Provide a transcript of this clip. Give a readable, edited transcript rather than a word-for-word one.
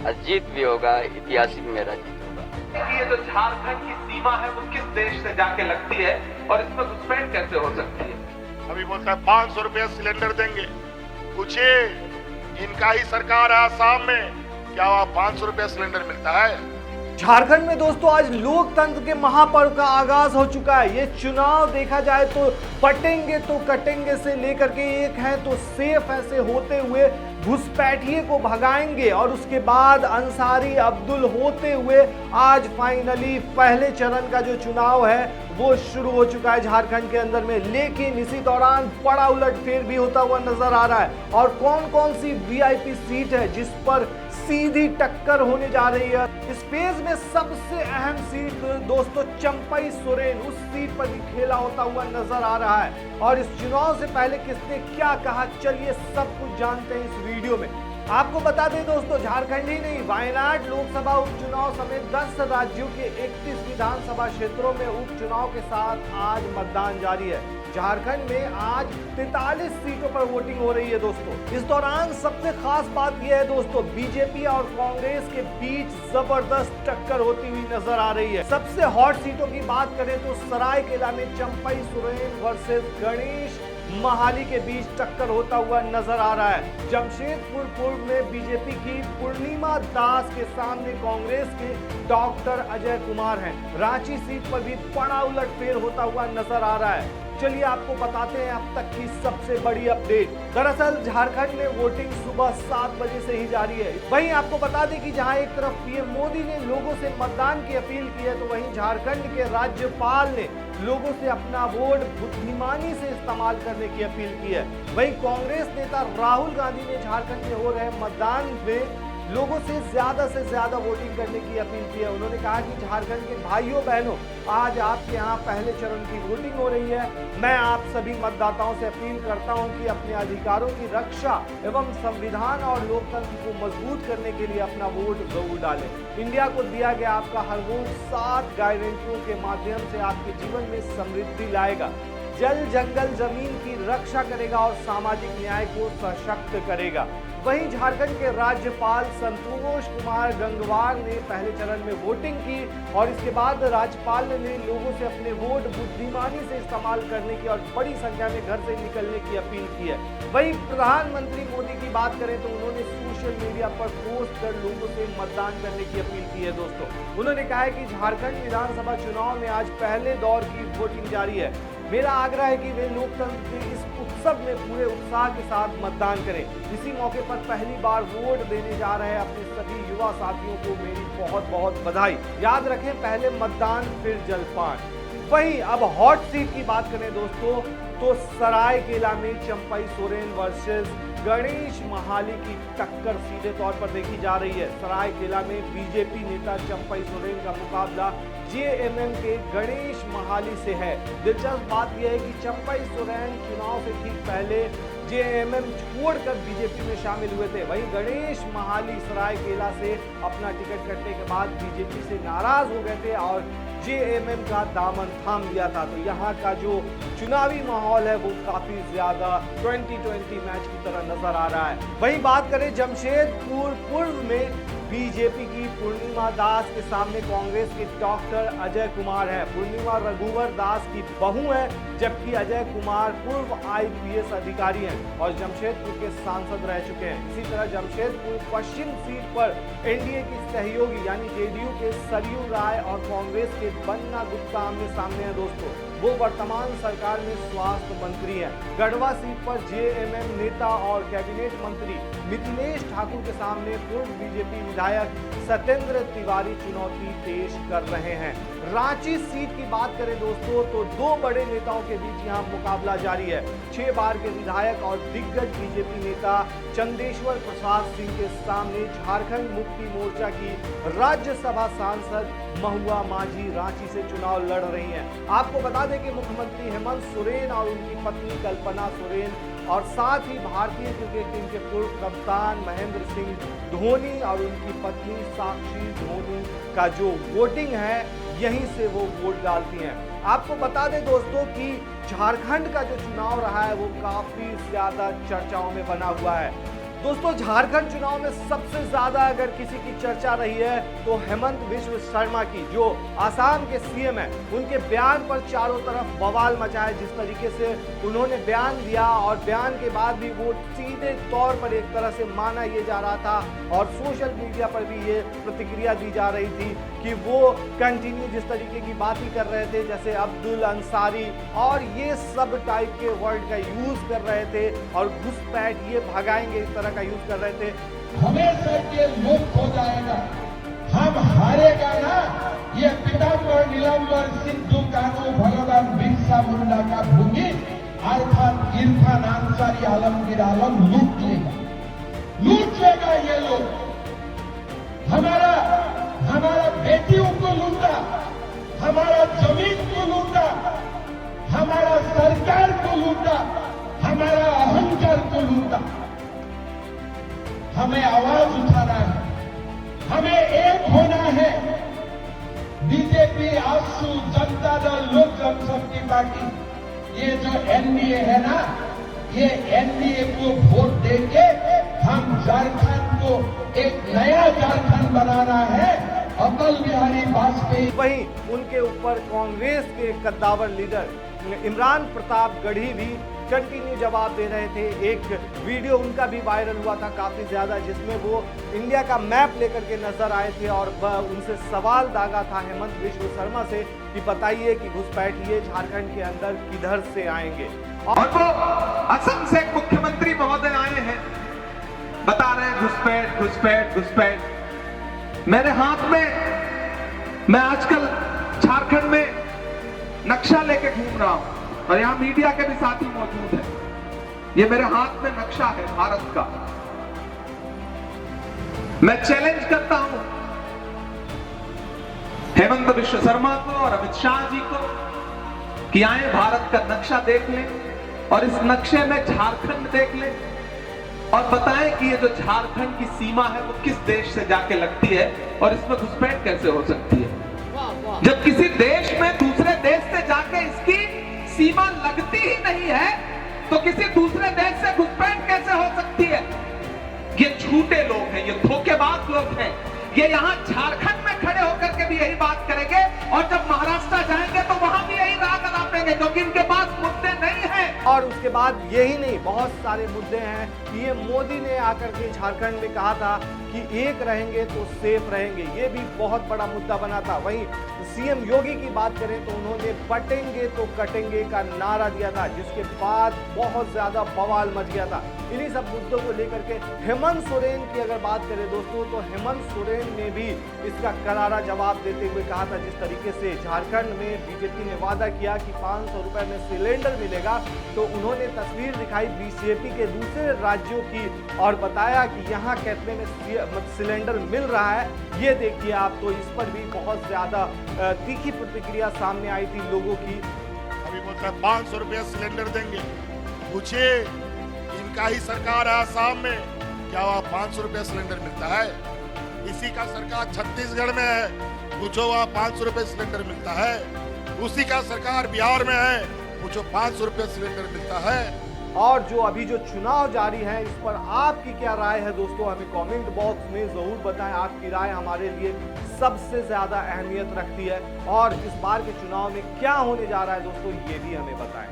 और जीत भी होगा, ऐतिहासिक मेरा जीत होगा। ये जो झारखंड की सीमा है वो किस देश से जाके लगती है और इसमें घुसपैठ कैसे हो सकती है? अभी बोलता है 500 रुपया सिलेंडर देंगे। पूछिए, इनका ही सरकार है आसाम में, क्या वहाँ 500 रुपया सिलेंडर मिलता है? झारखंड में दोस्तों आज लोकतंत्र के महापर्व का आगाज हो चुका है। ये चुनाव देखा जाए तो पटेंगे तो कटेंगे से लेकर के एक है तो सेफ ऐसे होते हुए घुसपैठिए को भगाएंगे और उसके बाद अंसारी अब्दुल होते हुए आज फाइनली पहले चरण का जो चुनाव है वो शुरू हो चुका है झारखंड के अंदर में। लेकिन इसी दौरान बड़ा उलटफेर भी होता हुआ नजर आ रहा है। और कौन कौन सी वीआईपी सीट है जिस पर सीधी टक्कर होने जा रही है। इस फेज में सबसे अहम सीट दोस्तों चंपई सोरेन, उस सीट पर भी खेला होता हुआ नजर आ रहा है। और इस चुनाव से पहले किसने क्या कहा, चलिए सब कुछ जानते हैं इस वीडियो में। आपको बता दें दोस्तों, झारखंड ही नहीं, वायनाड लोकसभा उपचुनाव समेत 10 राज्यों के 31 विधानसभा क्षेत्रों में उपचुनाव के साथ आज मतदान जारी है। झारखंड में आज 43 सीटों पर वोटिंग हो रही है दोस्तों। इस दौरान सबसे खास बात यह है दोस्तों, बीजेपी और कांग्रेस के बीच जबरदस्त टक्कर होती हुई नजर आ रही है। सबसे हॉट सीटों की बात करें तो सरायकेला में चंपई सोरेन वर्सेस गणेश महाली के बीच टक्कर होता हुआ नजर आ रहा है। जमशेदपुर पूर्व में बीजेपी की पूर्णिमा दास के सामने कांग्रेस के डॉक्टर अजय कुमार हैं। रांची सीट पर भी बड़ा उलटफेर होता हुआ नजर आ रहा है। चलिए आपको बताते हैं अब तक की सबसे बड़ी अपडेट। दरअसल झारखंड में वोटिंग सुबह 7 बजे से ही जारी है। वहीं आपको बता दें कि जहां एक तरफ पीएम मोदी ने लोगों से मतदान की अपील की है, तो वहीं झारखंड के राज्यपाल ने लोगों से अपना वोट बुद्धिमानी से इस्तेमाल करने की अपील की है। वहीं कांग्रेस नेता राहुल गांधी ने झारखंड में हो रहे मतदान में लोगों से ज्यादा वोटिंग करने की अपील की है। उन्होंने कहा कि झारखंड के भाइयों बहनों, आज आपके यहाँ पहले चरण की वोटिंग हो रही है। मैं आप सभी मतदाताओं से अपील करता हूं कि अपने अधिकारों की रक्षा एवं संविधान और लोकतंत्र को मजबूत करने के लिए अपना वोट जरूर डालें। इंडिया को दिया गया आपका हर वोट 7 गारंटियों के माध्यम से आपके जीवन में समृद्धि लाएगा, जल जंगल जमीन की रक्षा करेगा और सामाजिक न्याय को सशक्त करेगा। वहीं झारखंड के राज्यपाल संतोष कुमार गंगवार ने पहले चरण में वोटिंग की और इसके बाद राज्यपाल ने लोगों से अपने वोट बुद्धिमानी से इस्तेमाल करने की और बड़ी संख्या में घर से निकलने की अपील की है। वहीं प्रधानमंत्री मोदी की बात करें तो उन्होंने सोशल मीडिया पर पोस्ट कर लोगों से मतदान करने की अपील की है दोस्तों। उन्होंने कहा है कि झारखंड विधानसभा चुनाव में आज पहले दौर की वोटिंग जारी है। मेरा आग्रह है कि वे लोकतंत्र के इस उत्सव में पूरे उत्साह के साथ मतदान करें। इसी मौके पर पहली बार वोट देने जा रहे अपने सभी युवा साथियों को मेरी बहुत बहुत बधाई। याद रखें, पहले मतदान फिर जलपान। वहीं अब हॉट सीट की बात करें दोस्तों, तो सरायकेला में चंपई सोरेन वर्सेस गणेश महाली की टक्कर सीधे तौर पर देखी जा रही है। सरायकेला में बीजेपी नेता चंपई सोरेन का मुकाबला जेएमएम के गणेश महाली से है। दिलचस्प बात यह है कि चंपई सोरेन चुनाव से ठीक पहले जेएमएम छोड़कर बीजेपी में शामिल हुए थे। वहीं गणेश महाली सरायकेला से अपना टिकट कटने के बाद बीजेपी से नाराज हो गए थे और जेएमएम का दामन थाम लिया था। तो यहाँ का जो चुनावी माहौल है वो काफी ज्यादा 2020 मैच की तरह नजर आ रहा है। वहीं बात करें जमशेदपुर पूर्व में बीजेपी की पूर्णिमा दास के सामने कांग्रेस के डॉक्टर अजय कुमार है। पूर्णिमा रघुवर दास की बहू है, जबकि अजय कुमार पूर्व आईपीएस अधिकारी हैं और जमशेदपुर के सांसद रह चुके हैं। इसी तरह जमशेदपुर पश्चिम सीट पर एनडीए की सहयोगी यानी जेडीयू के सरयू राय और कांग्रेस के बन्ना गुप्ता आमने सामने हैं दोस्तों। वो वर्तमान सरकार में स्वास्थ्य मंत्री हैं। गढ़वा सीट पर जेएमएम नेता और कैबिनेट मंत्री मिथिलेश ठाकुर के सामने पूर्व बीजेपी विधायक सत्येंद्र तिवारी चुनौती पेश कर रहे हैं। रांची सीट की बात करें दोस्तों, तो 2 बड़े नेताओं के बीच यहां मुकाबला जारी है। 6 बार के विधायक और दिग्गज बीजेपी नेता चंदेश्वर प्रसाद सिंह के सामने झारखंड मुक्ति मोर्चा की राज्यसभा सांसद महुआ माझी रांची से चुनाव लड़ रही हैं। आपको बता दें कि मुख्यमंत्री हेमंत सोरेन और उनकी पत्नी कल्पना सोरेन और साथ ही भारतीय क्रिकेट टीम के पूर्व कप्तान महेंद्र सिंह धोनी और उनकी पत्नी साक्षी धोनी का जो वोटिंग है यहीं से वो वोट डालती हैं। आपको बता दें दोस्तों कि झारखंड का जो चुनाव रहा है वो काफी ज्यादा चर्चाओं में बना हुआ है। दोस्तों झारखंड चुनाव में सबसे ज्यादा अगर किसी की चर्चा रही है तो हेमंत बिश्व शर्मा की, जो आसाम के सीएम है। उनके बयान पर चारों तरफ बवाल मचा है। जिस तरीके से उन्होंने बयान दिया और बयान के बाद भी वो सीधे तौर पर एक तरह से माना ये जा रहा था और सोशल मीडिया पर भी ये प्रतिक्रिया दी जा रही थी कि वो कंटिन्यू जिस तरीके की बातें कर रहे थे, जैसे अब्दुल अंसारी और ये सब टाइप के वर्ड का यूज कर रहे थे और घुसपैठ, ये भगाएंगे, इस तरह का यूज कर रहे थे। हमेशा ये लुप्त हो जाएगा, हम हारेगा ना। ये पीताम्बर नीलांबर सिद्धू कानू भगवान बिरसा मुंडा का भूमि इरफान अंसारी आलमगीर आलम लूट लेगा ये लोग। हमारा बेटियों को लूटा, हमारा जमीन को लूटा, हमारा सरकार को लूटा, हमारा अहंकार को लूटा। हमें आवाज उठाना है, हमें एक होना है। बीजेपी, आसू, जनता दल, लोक जनशक्ति पार्टी, ये जो एनडीए है ना, ये एनडीए को वोट देके हम झारखंड को एक नया झारखंड बनाना है। अटल बिहारी वाजपेयी। वहीं उनके ऊपर कांग्रेस के कद्दावर लीडर इमरान प्रताप गढ़ी भी कंटिन्यू जवाब दे रहे थे। एक वीडियो उनका भी वायरल हुआ था काफी ज्यादा, जिसमें वो इंडिया का मैप लेकर के नजर आए थे और उनसे सवाल दागा था हेमंत बिश्व शर्मा से कि बताइए कि घुसपैठिए झारखंड के अंदर किधर से आएंगे। और वो असम से मुख्यमंत्री महोदय आए हैं, बता रहे हैं घुसपैठ घुसपैठ घुसपैठ। मेरे हाथ में, मैं आजकल झारखंड में नक्शा लेके घूम रहा हूं और यहां मीडिया के भी साथी मौजूद हैं। ये मेरे हाथ में नक्शा है भारत का। मैं चैलेंज करता हूं हेमंत बिश्व शर्मा को और अमित शाह जी को कि आए भारत का नक्शा देख लें और इस नक्शे में झारखंड देख लें और बताएं कि ये जो झारखंड की सीमा है वो किस देश से जाके लगती है और इसमें घुसपैठ कैसे हो सकती है। जब किसी देश में दूसरे देश से जाके इसकी सीमा लगती ही नहीं है तो किसी दूसरे देश से घुसपैठ कैसे हो सकती है। ये झूठे लोग हैं, ये धोखेबाज लोग हैं। ये यहाँ झारखंड में खड़े होकर के भी यही बात करेंगे और जब महाराष्ट्र जाएंगे तो वहां भी यही राग अलापेंगे, क्योंकि इनके पास मुद्दे नहीं है। और उसके बाद यही नहीं, बहुत सारे मुद्दे हैं। ये मोदी ने आकर के झारखंड में कहा था कि एक रहेंगे तो सेफ रहेंगे, ये भी बहुत बड़ा मुद्दा बना था। वहीं सीएम योगी की बात करें तो उन्होंने बटेंगे तो कटेंगे का नारा दिया था, जिसके बाद बहुत ज्यादा बवाल मच गया था। इन्हीं सब मुद्दों को लेकर के हेमंत सोरेन की अगर बात करें दोस्तों, तो हेमंत सोरेन ने भी इसका करारा जवाब देते हुए कहा था, जिस तरीके से झारखंड में बीजेपी ने वादा किया कि 500 रुपए में सिलेंडर मिलेगा, तो उन्होंने तस्वीर दिखाई बीजेपी के दूसरे राज्यों की और बताया कि यहाँ कितने में सिलेंडर मिल रहा है, ये देखिए आप। तो इस पर भी बहुत ज्यादा तीखी प्रतिक्रिया सामने आई थी लोगों की। अभी बोलता है 500 रुपया सिलेंडर देंगे। पूछिए, इनका ही सरकार है आसाम में, क्या वहाँ 500 रुपया सिलेंडर मिलता है? इसी का सरकार छत्तीसगढ़ में है, पूछो वहाँ 500 रुपये सिलेंडर मिलता है। उसी का सरकार बिहार में है, पूछो 500 रुपये सिलेंडर मिलता है। और जो अभी जो चुनाव जारी है, इस पर आपकी क्या राय है दोस्तों, हमें कमेंट बॉक्स में जरूर बताएं। आपकी राय हमारे लिए सबसे ज्यादा अहमियत रखती है और इस बार के चुनाव में क्या होने जा रहा है दोस्तों, ये भी हमें बताएं।